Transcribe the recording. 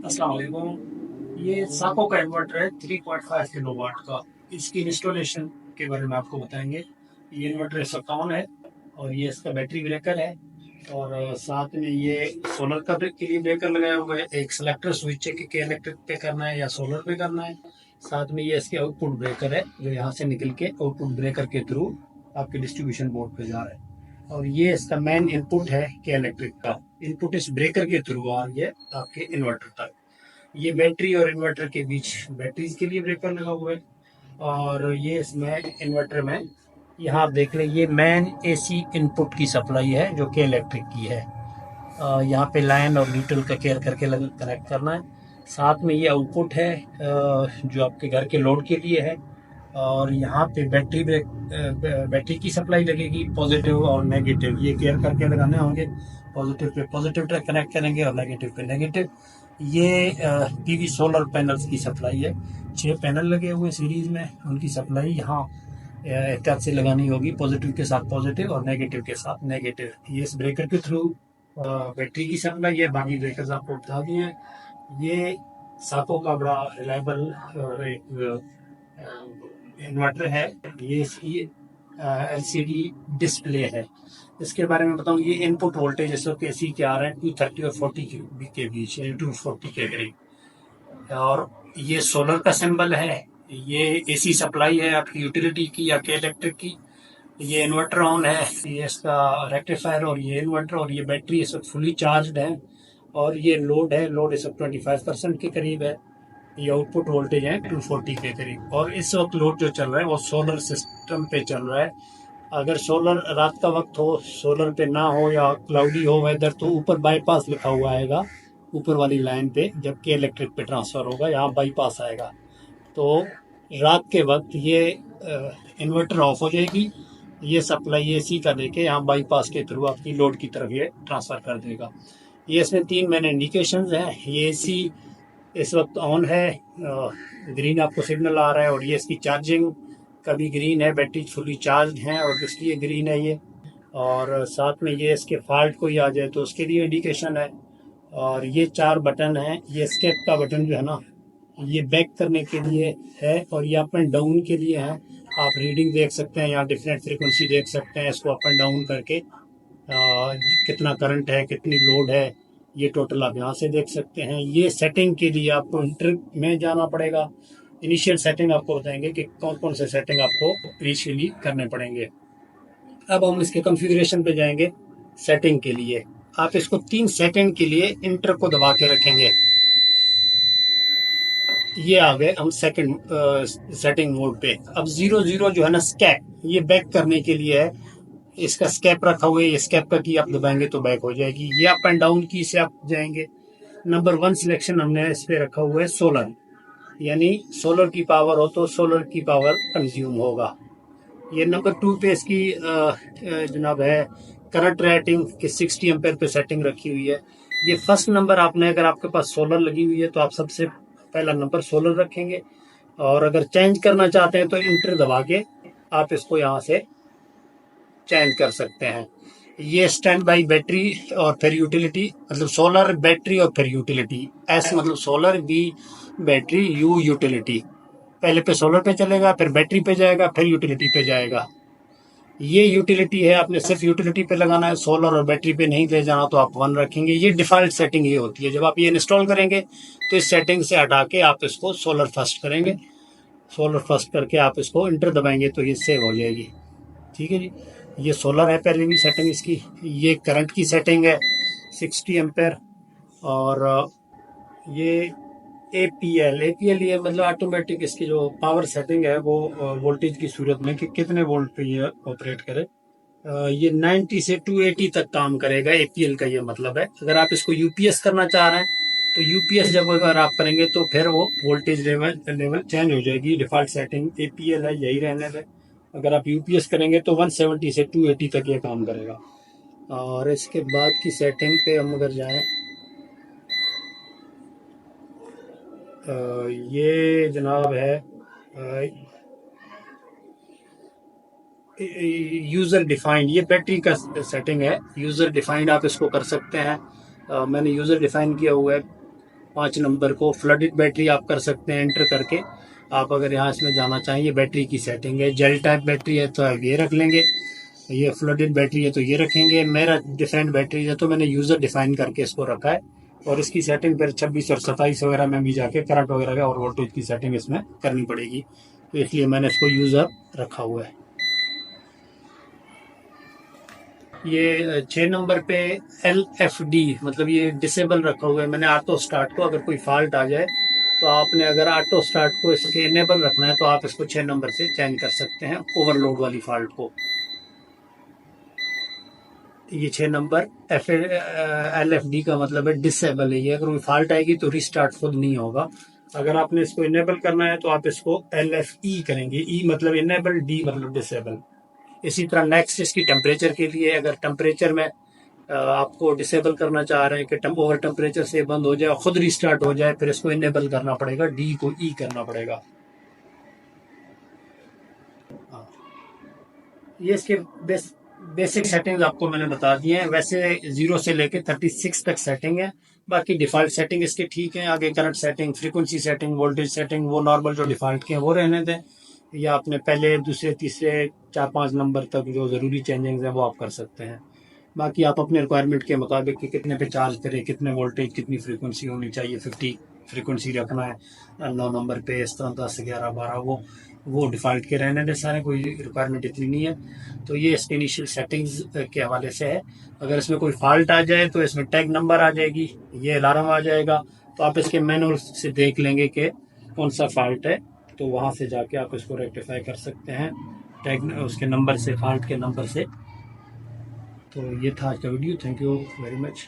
अस्सलाम वालेकुम। ये साको का इन्वर्टर है 3.5 किलोवाट का। इसकी इंस्टॉलेशन के बारे में आपको बताएंगे। ये इन्वर्टर इस वक्त ऑन है और ये इसका बैटरी ब्रेकर है और साथ में ये सोलर का के लिए ब्रेकर लगाया हुआ है। एक सेलेक्टर स्विच है कि इलेक्ट्रिक पे करना है या सोलर पे करना है। साथ में ये इसके आउटपुट ब्रेकर है जो यहाँ से निकल के आउटपुट ब्रेकर के थ्रू आपके डिस्ट्रीब्यूशन बोर्ड पे जा रहा है। और ये इसका मेन इनपुट है के इलेक्ट्रिक का। इनपुट इस ब्रेकर के थ्रू आ रही है आपके इन्वर्टर तक। ये बैटरी और इन्वर्टर के बीच बैटरीज के लिए ब्रेकर लगा हुआ है। और ये इसमें इन्वर्टर में यहाँ आप देख लें, ये मेन एसी इनपुट की सप्लाई है जो कि इलेक्ट्रिक की है। यहाँ पे लाइन और न्यूट्रल का केयर करके कनेक्ट करना है। साथ में ये आउटपुट है जो आपके घर के लोड के लिए है। और यहाँ पे बैटरी की सप्लाई लगेगी, पॉजिटिव और नेगेटिव ये केयर करके लगाने होंगे। पॉजिटिव पे पॉजिटिव कनेक्ट करेंगे और नेगेटिव पे नेगेटिव। ये पीवी सोलर पैनल्स की सप्लाई है। 6 पैनल लगे हुए सीरीज में, उनकी सप्लाई यहाँ एहतियात से लगानी होगी, पॉजिटिव के साथ पॉजिटिव और नेगेटिव के साथ नेगेटिव। ये इस ब्रेकर के थ्रू बैटरी की सप्लाई है। बाकी ब्रेकर्स आपको बता दिए हैं। ये साको का बड़ा रिलायबल एक इन्वर्टर है। ये एलसीडी डिस्प्ले है। इसके बारे में बताऊं, ये इनपुट वोल्टेज इस वक्त एसी के आ रहे हैं 230 और 40 के बीच, 240 के करीब। और ये सोलर का सिंबल है। ये एसी सप्लाई है आपकी यूटिलिटी की या के इलेक्ट्रिक की। ये इन्वर्टर ऑन है, ये इसका रेक्टिफायर और ये इन्वर्टर और ये बैटरी इस वक्त फुली चार्ज है। और ये लोड है, लोड इस वक्त 25% के करीब है। ये आउटपुट वोल्टेज है 240 के करीब। और इस वक्त लोड जो चल रहा है वो सोलर सिस्टम पे चल रहा है। अगर सोलर रात का वक्त हो, सोलर पे ना हो या क्लाउडी हो वेदर, तो ऊपर बाईपास लिखा हुआ आएगा ऊपर वाली लाइन पे, जबकि इलेक्ट्रिक पे ट्रांसफर होगा यहाँ बाईपास आएगा। तो रात के वक्त ये इन्वर्टर ऑफ हो जाएगी, ये सप्लाई एसी का देके यहाँ बाईपास के थ्रू आपकी लोड की तरफ ये ट्रांसफर कर देगा। ये इसमें 3 मैंने इंडिकेशंस हैं। ये एसी इस वक्त ऑन है, ग्रीन आपको सिग्नल आ रहा है। और ये इसकी चार्जिंग का भी ग्रीन है, बैटरी फुली चार्ज है और इसलिए ग्रीन है ये। और साथ में ये इसके फॉल्ट कोई आ जाए तो उसके लिए इंडिकेशन है। और ये 4 बटन हैं। ये एस्केप का बटन जो है ना, ये बैक करने के लिए है और ये अप एंड डाउन के लिए है। आप रीडिंग देख सकते हैं, यहाँ डिफरेंट फ्रीक्वेंसी देख सकते हैं। इसको अप एंड डाउन करके कितना करंट है, कितनी लोड है, ये टोटल आप यहाँ से देख सकते हैं। ये सेटिंग के लिए आपको इंटर में जाना पड़ेगा। इनिशियल सेटिंग आपको बताएंगे कि कौन कौन से सेटिंग आपको इनिशियली करने पड़ेंगे। अब हम इसके कॉन्फ़िगरेशन पे जाएंगे। सेटिंग के लिए आप इसको 3 सेकंड के लिए इंटर को दबा के रखेंगे। ये आ गए हम सेकंड सेटिंग मोड पे। अब 00 जो है ना, स्कैप, ये बैक करने के लिए है। इसका स्कैप रखा हुआ है, ये स्कैप का की आप दबाएंगे तो बैक हो जाएगी। ये अप एंड डाउन की से आप जाएंगे। नंबर 1 सिलेक्शन हमने इस पे रखा हुआ है सोलर, यानी सोलर की पावर हो तो सोलर की पावर कंज्यूम होगा। ये नंबर 2 पे इसकी जनाब है करंट रेटिंग की 60 एम्पेयर पे सेटिंग रखी हुई है। ये फर्स्ट नंबर आपने, अगर आपके पास सोलर लगी हुई है तो आप सबसे पहला नंबर सोलर रखेंगे। और अगर चेंज करना चाहते हैं तो इंटर दबा के आप इसको यहाँ से चेंज कर सकते हैं। ये स्टैंड बाई बैटरी और फिर यूटिलिटी, मतलब सोलर बैटरी और फिर यूटिलिटी। एस मतलब solar, B battery, U utility. पहले पे सोलर पे चलेगा, फिर बैटरी पे जाएगा, फिर यूटिलिटी पे जाएगा। ये यूटिलिटी है, आपने सिर्फ यूटिलिटी पे लगाना है, सोलर और बैटरी पे नहीं ले जाना तो आप 1 रखेंगे। ये डिफॉल्ट सेटिंग ये होती है। जब आप ये इंस्टॉल करेंगे तो इस सेटिंग से हटा के आप इसको सोलर फर्स्ट करेंगे। सोलर फर्स्ट करके आप इसको इंटर दबाएंगे तो ये सेव हो जाएगी। ठीक है जी। ये सोलर है पहले भी सेटिंग इसकी। ये करंट की सेटिंग है 60 एम्पेयर। और ये एपीएल ये मतलब ऑटोमेटिक इसकी जो पावर सेटिंग है वो वोल्टेज की सूरत में कि कितने वोल्ट पे ये ऑपरेट करे। ये 90 से 280 तक काम करेगा। एपीएल का ये मतलब है। अगर आप इसको यूपीएस करना चाह रहे हैं तो यूपीएस जब अगर आप करेंगे तो फिर वो वोल्टेज लेवल चेंज हो जाएगी। डिफॉल्ट सेटिंग एपीएल है, यही रहने दें। अगर आप यूपीएस करेंगे तो 170 से 280 तक ये काम करेगा। और इसके बाद की सेटिंग पे हम अगर जाएं, ये जनाब है यूज़र डिफाइंड। ये बैटरी का सेटिंग है, यूज़र डिफाइंड आप इसको कर सकते हैं। मैंने यूज़र डिफाइन किया हुआ है। 5 नंबर को फ्लडेड बैटरी आप कर सकते हैं एंटर करके। आप अगर यहाँ इसमें जाना चाहिए, बैटरी की सेटिंग है, जेल टाइप बैटरी है तो आप ये रख लेंगे, ये फ्लडेड बैटरी है तो ये रखेंगे। मेरा डिफरेंट बैटरी है तो मैंने यूज़र डिफाइन करके इसको रखा है, और इसकी सेटिंग फिर 26 और 27 वगैरह में भी जाके करंट वगैरह और वोल्टेज की सेटिंग इसमें करनी पड़ेगी, तो इसलिए मैंने इसको यूज़र रखा हुआ है। ये 6 नंबर पे LFD मतलब ये डिसेबल रखा हुआ है मैंने ऑटो स्टार्ट को। अगर कोई फॉल्ट आ जाए तो आपने अगर ऑटो स्टार्ट को इसके इनेबल रखना है तो आप इसको 6 नंबर से चेंज कर सकते हैं ओवरलोड वाली फॉल्ट को। ये 6 नंबर LFD का मतलब है डिसेबल है। ये अगर कोई फॉल्ट आएगी तो रिस्टार्ट खुद नहीं होगा। अगर आपने इसको इनेबल करना है तो आप इसको LFE करेंगे, ई मतलब इनेबल, डी मतलब डिसेबल। इसी तरह नेक्स्ट इसकी टेम्परेचर के लिए, अगर टेम्परेचर में आपको डिसेबल करना चाह रहे हैं कि ओवर टेम्परेचर से बंद हो जाए, खुद रिस्टार्ट हो जाए, फिर इसको इनेबल करना पड़ेगा, डी को ई करना पड़ेगा। ये इसके बेसिक सेटिंग्स आपको मैंने बता दी हैं। वैसे 0 से लेके 36 तक सेटिंग है, बाकी डिफ़ॉल्ट सेटिंग इसके ठीक है। आगे current setting, frequency setting, voltage setting वो नॉर्मल जो डिफ़ॉल्ट के हैं वो रहने दें, या आपने पहले दूसरे तीसरे 4-5 नंबर तक जो ज़रूरी चेंजिंग्स हैं वो आप कर सकते हैं। बाकी आप अपने रिक्वायरमेंट के मुताबिक कि कितने पे चार्ज करें, कितने वोल्टेज, कितनी फ्रीक्वेंसी होनी चाहिए, 50 फ्रीक्वेंसी रखना है 9 नंबर पे, इस तरह 10, 11, 12 वो डिफ़ॉल्ट के रहने दें सारे, कोई रिक्वायरमेंट इतनी नहीं है। तो ये इसके इनिशियल सेटिंग्स के हवाले से है। अगर इसमें कोई फॉल्ट आ जाए तो इसमें टैग नंबर आ जाएगी, ये अलार्म आ जाएगा, तो आप इसके मैनुअल से देख लेंगे कि कौन सा फॉल्ट है, तो वहाँ से जाके आप इसको रेक्टिफाई कर सकते हैं टैग उसके नंबर से, फॉल्ट के नंबर से। तो ये था आज का video. Thank you very much.